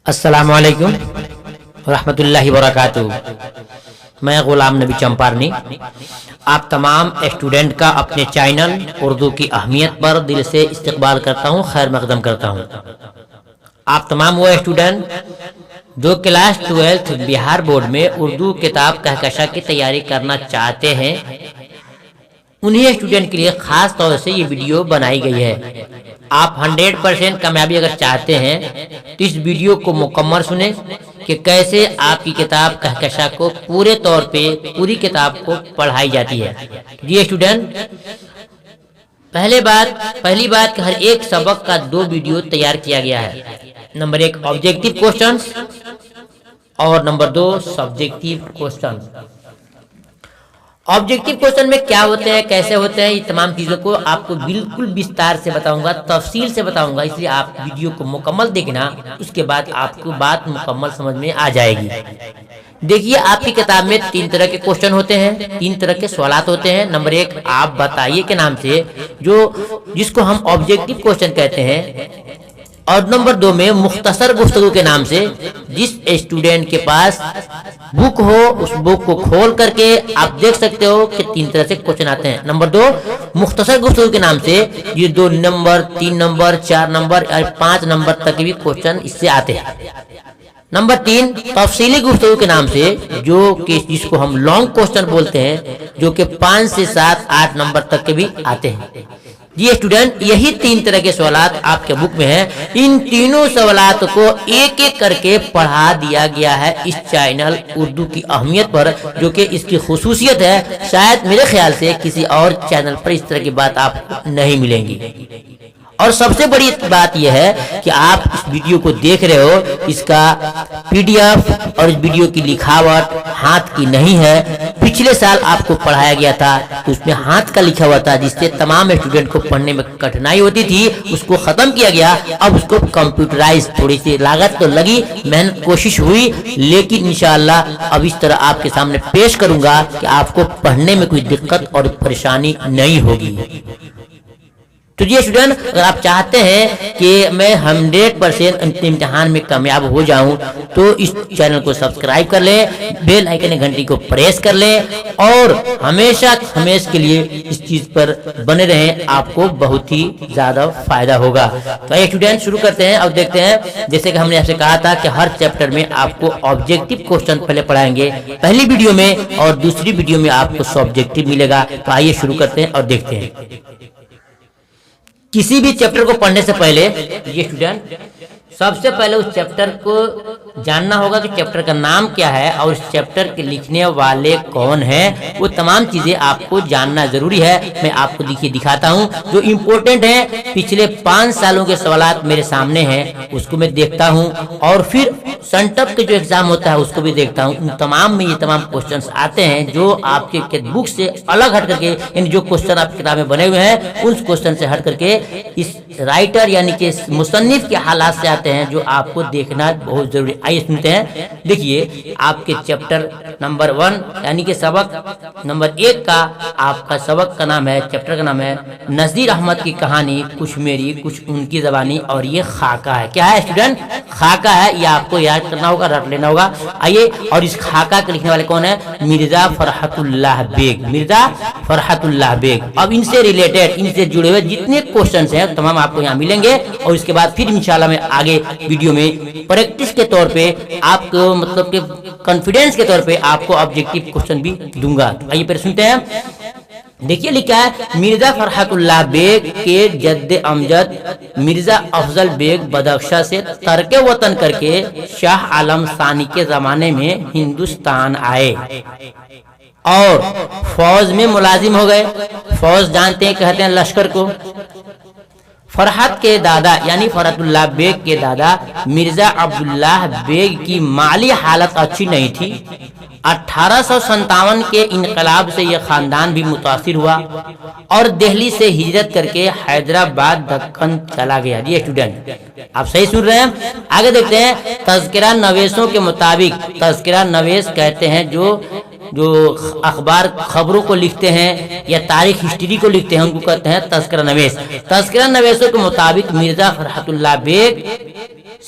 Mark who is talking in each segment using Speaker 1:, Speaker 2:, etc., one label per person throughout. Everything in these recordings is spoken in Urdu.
Speaker 1: السلام علیکم ورحمۃ اللہ وبرکاتہ۔ میں غلام نبی چمپارنی آپ تمام اسٹوڈنٹ کا اپنے چینل اردو کی اہمیت پر دل سے استقبال کرتا ہوں، خیر مقدم کرتا ہوں۔ آپ تمام وہ اسٹوڈنٹ جو کلاس 12 بہار بورڈ میں اردو کتاب کہکشاں کی تیاری کرنا چاہتے ہیں، انہیں اسٹوڈنٹ کے لیے خاص طور سے یہ ویڈیو بنائی گئی ہے۔ آپ 100% کامیابی اگر چاہتے ہیں تو اس ویڈیو کو مکمل سنیں کہ کیسے آپ کی کتاب کہکشاں کو پورے طور پہ پوری کتاب کو پڑھائی جاتی ہے۔ یہ اسٹوڈنٹ پہلی بات کہ ہر ایک سبق کا 2 ویڈیو تیار کیا گیا ہے۔ نمبر 1 آبجیکٹیو کوسچنز اور number 2 subjective questions. Objective question میں کیا ہوتے ہیں، کیسے ہوتے ہیں، یہ تمام چیزوں کو آپ کو بالکل وستار سے بتاؤں گا، تفصیل سے بتاؤں گا، اس لیے آپ ویڈیو کو مکمل دیکھنا، اس کے بعد آپ کو بات مکمل سمجھ میں آ جائے گی۔ دیکھیے آپ کی کتاب میں 3 طرح کے کوسچن ہوتے ہیں، 3 طرح کے سوالات ہوتے ہیں۔ نمبر 1 آپ بتائیے کے نام سے جس کو ہم آبجیکٹیو کوسچن کہتے ہیں، اور نمبر 2 میں مختصر گفتگو کے نام سے جس اسٹوڈنٹ کے پاس بک ہو اس بک کو کھول کر کے آپ دیکھ سکتے ہو کہ 3 طرح سے کوسچن آتے ہیں۔ نمبر 2 مختصر گفتگو کے نام سے یہ 2 نمبر 3 نمبر 4 نمبر اور 5 نمبر تک بھی کوسچن اس سے آتے ہیں۔ نمبر 3 تفصیلی گفتگو کے نام سے جس کو ہم لانگ کوسچن بولتے ہیں، جو کہ 5 سے 7 8 نمبر تک کے بھی آتے ہیں۔ یہ اسٹوڈنٹ یہی 3 طرح کے سوالات آپ کے بک میں ہیں۔ ان تینوں سوالات کو ایک ایک کر کے پڑھا دیا گیا ہے اس چینل اردو کی اہمیت پر، جو کہ اس کی خصوصیت ہے، شاید میرے خیال سے کسی اور چینل پر اس طرح کی بات آپ کو نہیں ملیں گی۔ اور سب سے بڑی بات یہ ہے کہ آپ اس ویڈیو کو دیکھ رہے ہو، اس کا PDF اور اس ویڈیو کی لکھاوٹ ہاتھ کی نہیں ہے۔ پچھلے سال آپ کو پڑھایا گیا تھا تو اس میں ہاتھ کا لکھا ہوا تھا، جس سے تمام اسٹوڈنٹ کو پڑھنے میں کٹھنائی ہوتی تھی، اس کو ختم کیا گیا۔ اب اس کو کمپیوٹرائز، تھوڑی سی لاگت تو لگی، محنت کوشش ہوئی، لیکن انشاءاللہ اب اس طرح آپ کے سامنے پیش کروں گا کہ آپ کو پڑھنے میں کوئی دقت اور پریشانی نہیں ہوگی۔ تو یہ اسٹوڈنٹ اگر آپ چاہتے ہیں کہ میں 100% امتحان میں کامیاب ہو جاؤں تو اس چینل کو سبسکرائب کر لیں، بیل آئیکن گھنٹی کو پریس کر لیں اور ہمیشہ کے لیے اس چیز پر بنے رہیں، آپ کو بہت ہی زیادہ فائدہ ہوگا۔ تو یہ اسٹوڈنٹ شروع کرتے ہیں اور دیکھتے ہیں، جیسے کہ ہم نے آپ سے کہا تھا کہ ہر چیپٹر میں آپ کو آبجیکٹیو کوسچن پہلے پڑھائیں گے پہلی ویڈیو میں، اور دوسری ویڈیو میں آپ کو سبجیکٹیو ملے گا۔ تو آئیے شروع کرتے ہیں اور دیکھتے ہیں۔ کسی بھی چیپٹر کو پڑھنے سے پہلے یہ اسٹوڈنٹ سب سے پہلے اس چیپٹر کو جاننا ہوگا کہ چیپٹر کا نام کیا ہے اور اس چیپٹر کے لکھنے والے کون ہیں، وہ تمام چیزیں آپ کو جاننا ضروری ہے۔ میں آپ کو دکھاتا ہوں جو امپورٹنٹ ہیں۔ پچھلے 5 سالوں کے سوالات میرے سامنے ہیں، اس کو میں دیکھتا ہوں، اور پھر سنٹپ کے جو ایگزام ہوتا ہے اس کو بھی دیکھتا ہوں۔ ان تمام میں یہ تمام کوسچنز آتے ہیں جو آپ کے بک سے الگ ہٹ کر کے، یعنی جو کوسچن آپ کی کتاب میں بنے ہوئے ہیں ان کوسچن سے ہٹ کر کے اس رائٹر یعنی کہ مصنف کے حالات سے آتے ہیں، جو آپ کو دیکھنا بہت ضروری۔ آئیے سنتے ہیں۔ دیکھیے آپ کے چیپٹر نمبر 1 یعنی کہ سبق نمبر 1 کا آپ کا سبق کا نام ہے، چیپٹر کا نام ہے نذیر احمد کی کہانی، کچھ میری کچھ ان کی زبانی، اور یہ خاکہ ہے۔ کیا ہے اسٹوڈنٹ؟ خاکہ ہے، یہ آپ کو یاد کرنا ہوگا، رٹ لینا ہوگا۔ آئیے، اور اس خاکہ کے لکھنے والے کون ہیں؟ مرزا فرحت اللہ بیگ، مرزا فرحت اللہ بیگ۔ اب ان سے ریلیٹڈ، ان سے جڑے ہوئے جتنے کوسچنز ہیں تمام آپ کو یہاں ملیں گے، اور اس کے بعد پھر انشاءاللہ میں آگے ویڈیو میں پریکٹس کے طور پہ آپ کو، مطلب کہ کانفیڈنس کے طور پہ آپ کو آبجیکٹیو کوسچن بھی دوں گا۔ آئیے پھر سنتے ہیں۔ دیکھیے لکھا ہے، مرزا فرحت اللہ بیگ کے جد امجد مرزا افضل بیگ بدخشاں سے ترک وطن کر کے شاہ عالم ثانی کے زمانے میں ہندوستان آئے اور فوج میں ملازم ہو گئے۔ فوج جانتے ہیں، کہتے ہیں لشکر کو۔ فرحت کے دادا یعنی فرحت اللہ بیگ کے دادا مرزا عبداللہ بیگ کی مالی حالت اچھی نہیں تھی۔ 1857 کے انقلاب سے یہ خاندان بھی متاثر ہوا اور دہلی سے ہجرت کر کے حیدرآباد دکن چلا گیا۔ یہ اسٹوڈنٹ آپ صحیح سن رہے ہیں۔ آگے دیکھتے ہیں۔ تذکرہ نویسوں کے مطابق، تذکرہ نویس کہتے ہیں جو اخبار خبروں کو لکھتے ہیں یا تاریخ ہسٹری کو لکھتے ہیں، ان کو کہتے ہیں تذکرہ نویس۔ تذکرہ نویسوں کے مطابق مرزا فرحت اللہ بیگ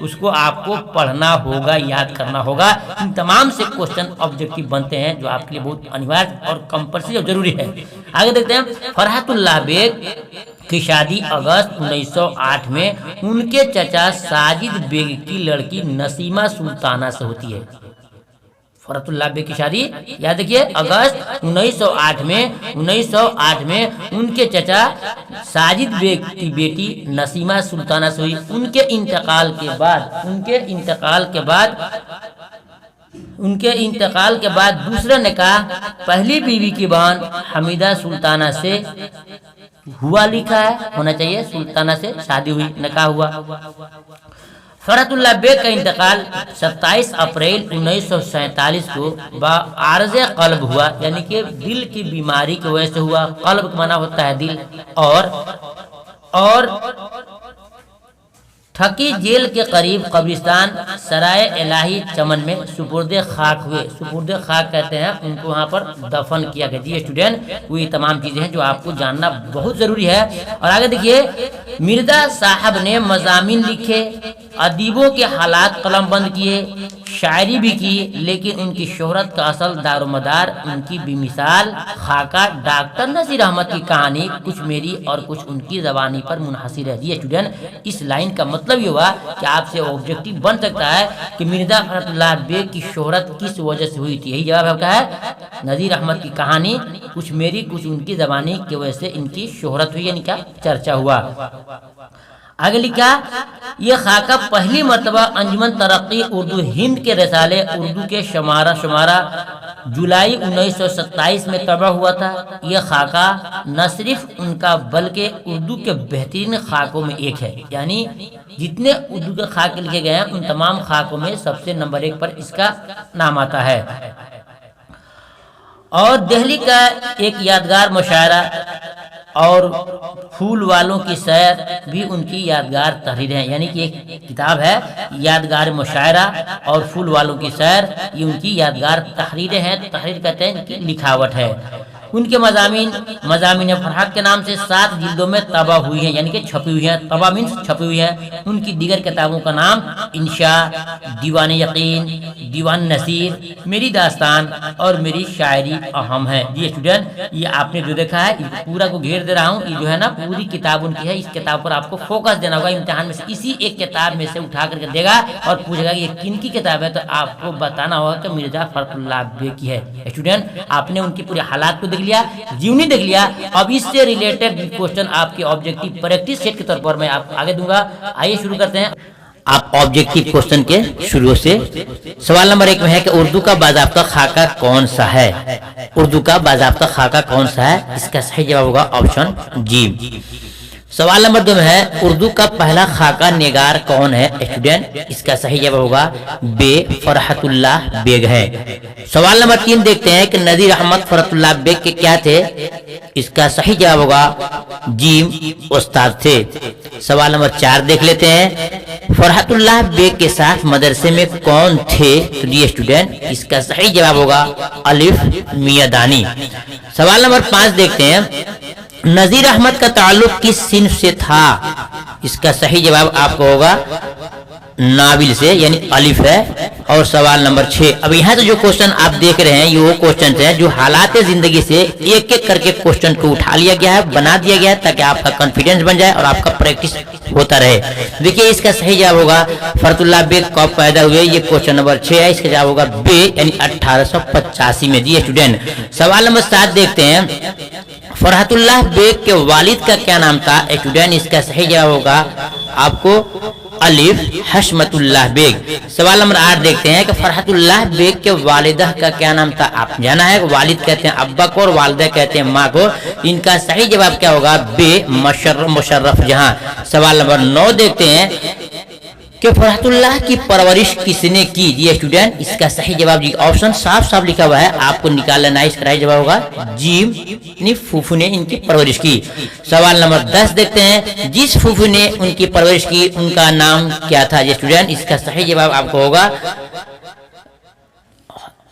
Speaker 1: اس کو آپ کو پڑھنا ہوگا، یاد کرنا ہوگا۔ ان تمام سے کوشچن آبجیکٹیو بنتے ہیں جو آپ کے لیے بہت انواریا اور کمپلسری اور ضروری ہے۔ آگے دیکھتے ہیں، فرحت اللہ بیگ کی شادی اگست 1908 میں ان کے چچا ساجد بیگ کی لڑکی نسیمہ سلطانہ سے ہوتی ہے۔ فرحت اللہ بیگ کی شادی یاد رکھیے اگست 1908 میں ان کے چچا ساجد بیگ کی بیٹی نسیمہ سلطانہ سے ہوئی۔ ان کے انتقال کے بعد دوسرا نکاح پہلی بیوی کی بہن حمیدہ سلطانہ سے ہوا، لکھا ہے ہونا چاہیے، سلطانہ سے شادی ہوئی، نکاح ہوا۔ فرحت اللہ بیگ کا انتقال 27 اپریل 1947 کو بعارض قلب ہوا، یعنی کہ دل کی بیماری کی وجہ سے ہوا۔ قلب کا معنی ہوتا ہے دل۔ اور ٹھکی جیل کے قریب قبرستان سرائے الہی چمن میں سپرد خاک ہوئے۔ سپرد خاک کہتے ہیں ان کو وہاں پر دفن کیا گیا۔ جی اسٹوڈنٹ، وہ یہ تمام چیزیں ہیں جو آپ کو جاننا بہت ضروری ہے۔ اور آگے دیکھیے، مرزا صاحب نے مضامین لکھے، ادیبوں کے حالات قلم بند کیے، شاعری بھی کی، لیکن ان کی شہرت کا اصل دار و مدار ان کی بے مثال خاکہ ڈاکٹر نذیر احمد کی کہانی کچھ میری اور کچھ ان کی زبانی پر منحصر ہے۔ جی اسٹوڈنٹ، اس لائن کا مطلب یہ ہوا کہ آپ سے آبجیکٹیو بن سکتا ہے کہ مرزا فرحت اللہ بیگ کی شہرت کس وجہ سے ہوئی تھی۔ یہی جواب آپ کا ہے، نذیر احمد کی کہانی کچھ میری کچھ ان کی زبانی کی وجہ سے ان کی شہرت ہوئی، یعنی کیا چرچا ہوا۔ آگے لکھا، یہ خاکہ پہلی مرتبہ انجمن ترقی اردو ہند کے رسالے اردو کے شمارہ جولائی 1927 میں طبع ہوا تھا۔ یہ خاکہ نہ صرف ان کا بلکہ اردو کے بہترین خاکوں میں ایک ہے، یعنی جتنے اردو کے خاکے لکھے گئے ہیں ان تمام خاکوں میں سب سے نمبر 1 پر اس کا نام آتا ہے۔ اور دہلی کا ایک یادگار مشاعرہ اور پھول والوں کی سیر بھی ان کی یادگار تحریر ہیں، یعنی کہ ایک کتاب ہے یادگار مشاعرہ اور پھول والوں کی سیر، یہ ان کی یادگار تحریریں ہیں۔ تحریر کہتے ہیں ان کی لکھاوٹ ہے۔ ان کے مضامین فرحت کے نام سے 7 جلدوں میں طبع ہوئی ہیں، یعنی کہ چھپی ہوئی ہیں، طبع مینس چھپی ہوئی ہیں۔ ان کی دیگر کتابوں کا نام انشاء، دیوان یقین، دیوان نصیر، میری داستان اور میری شاعری اہم ہے۔ جی اسٹوڈنٹ، یہ آپ نے جو دیکھا ہے پورا کو گھیر دے رہا ہوں، یہ جو ہے نا پوری کتاب ان کی ہے۔ اس کتاب پر آپ کو فوکس دینا ہوگا، امتحان میں سے اسی ایک کتاب میں سے اٹھا کر کے دے گا اور پوچھے گا کہ یہ کن کی کتاب ہے، تو آپ کو بتانا ہوگا کہ مرزا فرحت اللہ بیگ کی ہے۔ اسٹوڈنٹ، آپ نے ان کی پورے حالات کو دیکھ لیا، جیونی دیکھ لیا، اب اس سے ریلیٹڈ کوسچن آپ کے آبجیکٹیو پریکٹس سیٹ کے طور پر میں آپ آگے دوں گا۔ آئیے شروع کرتے ہیں۔ آپ آبجیکٹیو کوسچن کے شروع سے سوال نمبر 1 میں ہے کہ اردو کا باضابطہ خاکہ کون سا ہے؟ اردو کا باضابطہ خاکہ کون سا ہے؟ اس کا صحیح جواب ہوگا آپشن جی۔ سوال نمبر 2 میں ہے اردو کا پہلا خاکہ نگار کون ہے؟ اسٹوڈنٹ، اس کا صحیح جواب ہوگا بے فرحت اللہ بیگ ہے۔ سوال نمبر 3 دیکھتے ہیں کہ نذیر احمد فرحت اللہ بیگ کے کیا تھے؟ اس کا صحیح جواب ہوگا جیم، استاد تھے۔ سوال نمبر 4 دیکھ لیتے ہیں، فرحت اللہ بیگ کے ساتھ مدرسے میں کون تھے؟ تو جی اسٹوڈنٹ، اس کا صحیح جواب ہوگا الف میاں دانی۔ سوال نمبر 5 دیکھتے ہیں، نذیر احمد کا تعلق کس صنف سے تھا؟ اس کا صحیح جواب آپ کو ہوگا ناول سے، یعنی الف ہے۔ اور سوال نمبر 6، اب یہاں سے جو کوشچن آپ دیکھ رہے ہیں یہ وہ کوشچن ہیں جو حالات زندگی سے ایک ایک کر کے کوشچن کو اٹھا لیا گیا ہے، بنا دیا گیا ہے تاکہ آپ کا کانفیڈنس بن جائے اور آپ کا پریکٹس ہوتا رہے۔ دیکھیے اس کا صحیح جواب ہوگا فرحت اللہ بیگ کب پیدا ہوئے، یہ کوشچن نمبر 6 ہے، اس کا جواب ہوگا بے، یعنی 1885 میں۔ جی اسٹوڈنٹ، سوال نمبر 7 دیکھتے ہیں، فرحت اللہ بیگ کے والد کا کیا نام تھا؟ اسٹوڈنٹ، اس کا صحیح جواب ہوگا آپ کو الف حشمت اللہ بیگ۔ سوال نمبر 8 دیکھتے ہیں کہ فرحت اللہ بیگ کے والدہ کا کیا نام تھا؟ آپ جانا ہے، والد کہتے ہیں ابا کو اور والدہ کہتے ہیں ماں کو۔ ان کا صحیح جواب کیا ہوگا بے مشرف جہاں۔ سوال نمبر 9 دیکھتے ہیں کہ فرحت اللہ کی پرورش کس نے کی؟ جی اسٹوڈنٹ، اس کا صحیح جواب جی آپشن صاف صاف لکھا ہوا ہے، آپ کو نکال لینا ہے، اس کا صحیح جواب ہوگا جیم، یعنی پھوپھو نے ان کی پرورش کی۔ سوال نمبر 10 دیکھتے ہیں، جس پھوپھو نے ان کی پرورش کی ان کا نام کیا تھا؟ جی اسٹوڈنٹ، اس کا صحیح جواب آپ کو ہوگا